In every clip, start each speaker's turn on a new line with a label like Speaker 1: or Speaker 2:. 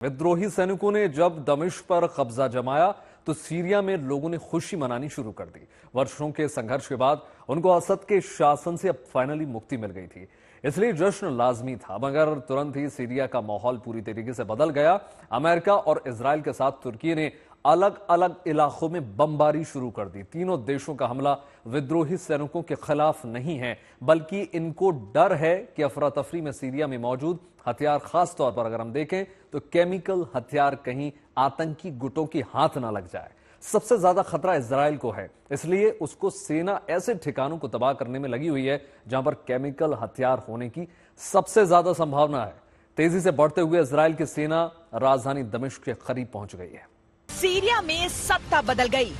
Speaker 1: विद्रोही सैनिकों ने जब दमिश्क पर कब्जा जमाया तो सीरिया में लोगों ने खुशी मनानी शुरू कर दी। वर्षों के संघर्ष के बाद उनको असद के शासन से अब फाइनली मुक्ति मिल गई थी, इसलिए जश्न लाजमी था। मगर तुरंत ही सीरिया का माहौल पूरी तरीके से बदल गया। अमेरिका और इजराइल के साथ तुर्की ने अलग अलग इलाकों में बमबारी शुरू कर दी। तीनों देशों का हमला विद्रोही सैनिकों के खिलाफ नहीं है, बल्कि इनको डर है कि अफरा तफरी में सीरिया में मौजूद हथियार, खास तौर पर अगर हम देखें तो केमिकल हथियार, कहीं आतंकी गुटों की हाथ ना लग जाए। सबसे ज्यादा खतरा इजराइल को है, इसलिए उसको सेना ऐसे ठिकानों को तबाह करने में लगी हुई है जहां पर केमिकल हथियार होने की सबसे ज्यादा संभावना है। तेजी से बढ़ते हुए इजराइल की सेना राजधानी दमिश्क के करीब पहुंच गई है।
Speaker 2: सीरिया में सत्ता बदल गई,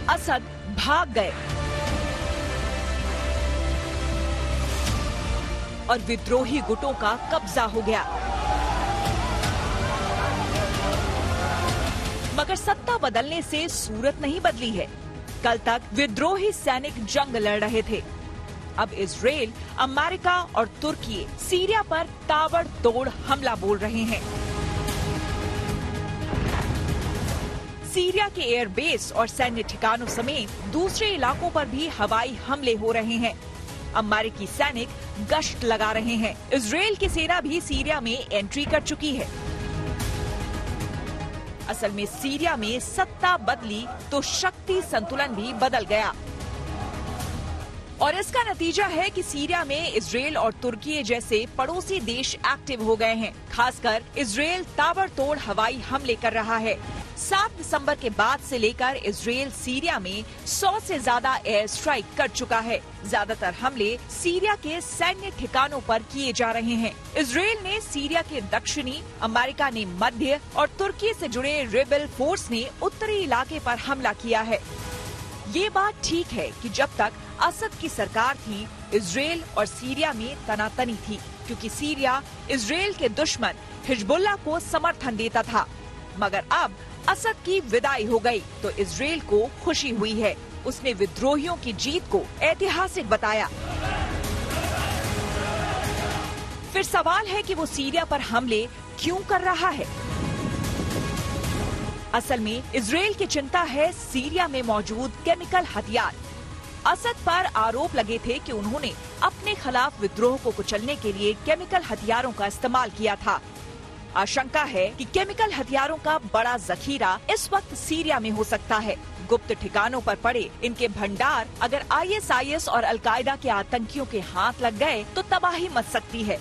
Speaker 2: असद भाग गए और विद्रोही गुटों का कब्जा हो गया। मगर सत्ता बदलने से सूरत नहीं बदली है। कल तक विद्रोही सैनिक जंग लड़ रहे थे, अब इजराइल, अमेरिका और तुर्की सीरिया पर ताबड़तोड़ हमला बोल रहे हैं। सीरिया के एयरबेस और सैन्य ठिकानों समेत दूसरे इलाकों पर भी हवाई हमले हो रहे हैं। अमेरिकी सैनिक गश्त लगा रहे हैं। इजराइल की सेना भी सीरिया में एंट्री कर चुकी है। असल में सीरिया में सत्ता बदली तो शक्ति संतुलन भी बदल गया, और इसका नतीजा है कि सीरिया में इजराइल और तुर्की जैसे पड़ोसी देश एक्टिव हो गए हैं। खासकर इजराइल ताबड़तोड़ हवाई हमले कर रहा है। 7 दिसंबर के बाद से लेकर इजराइल सीरिया में 100 से ज्यादा एयर स्ट्राइक कर चुका है। ज्यादातर हमले सीरिया के सैन्य ठिकानों पर किए जा रहे हैं। इजराइल ने सीरिया के दक्षिणी, अमेरिका ने मध्य और तुर्की से जुड़े रेबेल फोर्स ने उत्तरी इलाके पर हमला किया है। ये बात ठीक है कि जब तक असद की सरकार थी, इजराइल और सीरिया में तनातनी थी, क्योंकि सीरिया इजराइल के दुश्मन हिजबुल्लाह को समर्थन देता था। मगर अब असद की विदाई हो गई तो इजराइल को खुशी हुई है। उसने विद्रोहियों की जीत को ऐतिहासिक बताया। फिर सवाल है कि वो सीरिया पर हमले क्यों कर रहा है। असल में इजराइल की चिंता है सीरिया में मौजूद केमिकल हथियार। असद पर आरोप लगे थे कि उन्होंने अपने खिलाफ विद्रोह को कुचलने के लिए केमिकल हथियारों का इस्तेमाल किया था। आशंका है कि केमिकल हथियारों का बड़ा जखीरा इस वक्त सीरिया में हो सकता है। गुप्त ठिकानों पर पड़े इनके भंडार अगर ISIS और अल-कायदा के आतंकियों के हाथ लग गए तो तबाही मच सकती है।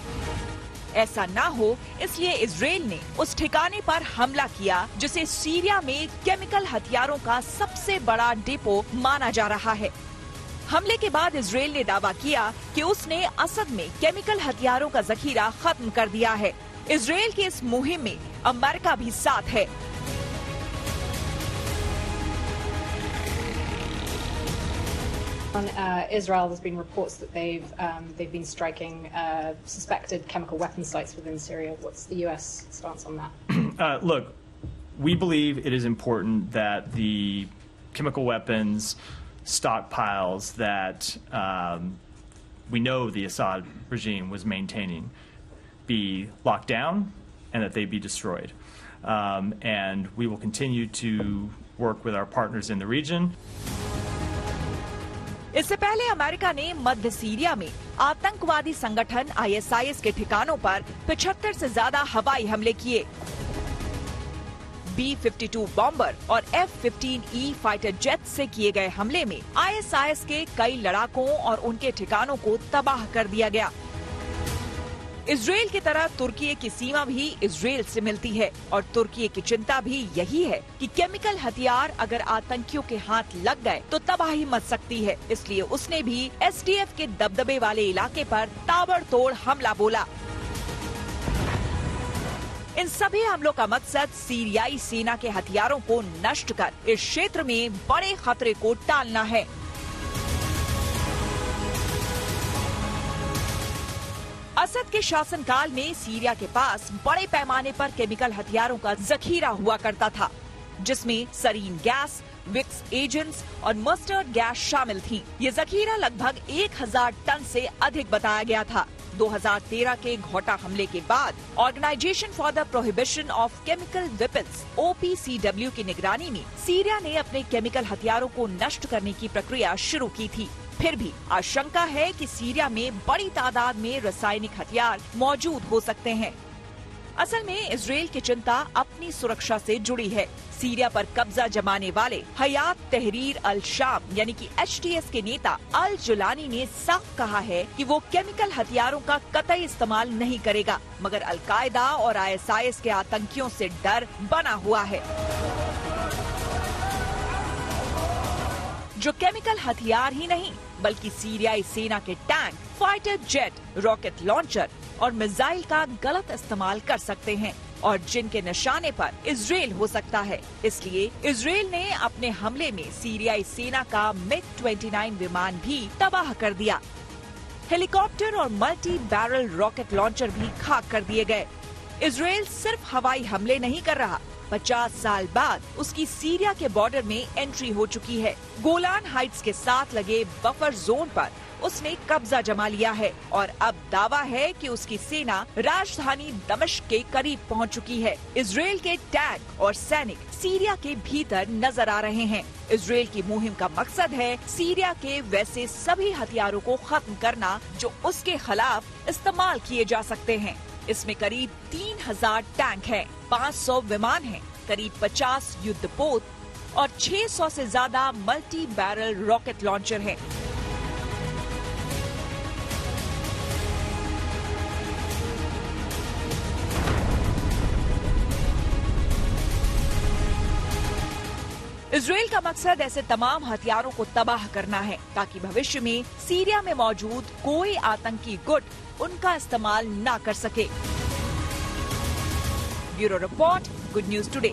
Speaker 2: ऐसा ना हो, इसलिए इजराइल ने उस ठिकाने पर हमला किया जिसे सीरिया में केमिकल हथियारों का सबसे बड़ा डिपो माना जा रहा है। हमले के बाद इजराइल ने दावा किया कि उसने असद में केमिकल हथियारों का जखीरा खत्म कर दिया है। इजराइल की इस मुहिम में अमेरिका भी साथ है।
Speaker 3: On Israel, there's been reports that they've been striking suspected chemical weapon sites within Syria. What's the U.S. stance on that?
Speaker 4: Look, we believe it is important that the chemical weapons stockpiles that we know the Assad regime was maintaining be locked down and that they be destroyed. And we will continue to work with our partners in the region.
Speaker 2: इससे पहले America ने मध्य Syria में आतंकवादी संगठन ISIS के ठिकानों पर 75 से ज्यादा हवाई हमले किए। B-52 बॉम्बर और F-15E फाइटर जेट से किए गए हमले में ISIS के कई लड़ाकों और उनके ठिकानों को तबाह कर दिया गया। इजराइल की तरह तुर्की की सीमा भी इजराइल से मिलती है, और तुर्की की चिंता भी यही है कि केमिकल हथियार अगर आतंकियों के हाथ लग गए तो तबाही मच सकती है। इसलिए उसने भी SDF के दबदबे वाले इलाके पर ताबड़तोड़ हमला बोला। इन सभी हमलों का मकसद सीरियाई सेना के हथियारों को नष्ट कर इस क्षेत्र में बड़े खतरे को टालना है। असद के शासनकाल में सीरिया के पास बड़े पैमाने पर केमिकल हथियारों का जखीरा हुआ करता था, जिसमें सरीन गैस, विक्स एजेंट्स और मस्टर्ड गैस शामिल थी। ये जखीरा लगभग 1000 टन से अधिक बताया गया था। 2013 के घोटा हमले के बाद organisation for the prohibition of chemical weapons (OPCW) की निगरानी में सीरिया ने अपने केमिकल हथियारों को नष्ट करने की प्रक्रिया शुरू की थी। फिर भी आशंका है कि सीरिया में बड़ी तादाद में रासायनिक हथियार मौजूद हो सकते हैं। असल में इजराइल की चिंता अपनी सुरक्षा से जुड़ी है। सीरिया पर कब्जा जमाने वाले हयात तहरीर अल शाम यानी कि HTS के नेता अल जुलानी ने साफ कहा है कि वो केमिकल हथियारों का कतई इस्तेमाल नहीं करेगा, मगर अल कायदा और ISIS के आतंकियों से डर बना हुआ है। जो केमिकल हथियार ही नहीं बल्कि सीरियाई सेना के tank, fighter jet, rocket launcher और मिसाइल का गलत इस्तेमाल कर सकते हैं और जिनके निशाने पर इजराइल हो सकता है। इसलिए इजराइल ने अपने हमले में सीरियाई सेना का MiG-29 विमान भी तबाह कर दिया। हेलीकॉप्टर और मल्टी बैरल रॉकेट लॉन्चर भी खाक कर दिए गए। इजराइल सिर्फ हवाई हमले नहीं कर रहा, 50 साल बाद उसकी सीरिया के बॉर्डर में एंट्री हो चुकी है। गोलान हाइट्स के साथ लगे बफर जोन पर उसने कब्जा जमा लिया है और अब दावा है कि उसकी सेना राजधानी दमिश्क के करीब पहुंच चुकी है। इजराइल के टैंक और सैनिक सीरिया के भीतर नजर आ रहे हैं। इजराइल की मुहिम का मकसद है सीरिया के वैसे सभी हथियारों को खत्म करना जो उसके खिलाफ इस्तेमाल किए जा सकते हैं। इसमें करीब 3000 टैंक हैं, 500 विमान हैं, करीब 50 युद्धपोत और 600 से ज्यादा मल्टी बैरल रॉकेट लॉन्चर हैं। इजराइल का मकसद ऐसे तमाम हथियारों को तबाह करना है ताकि भविष्य में सीरिया में मौजूद कोई आतंकी गुट उनका इस्तेमाल ना कर सके। Bureau report, good news today.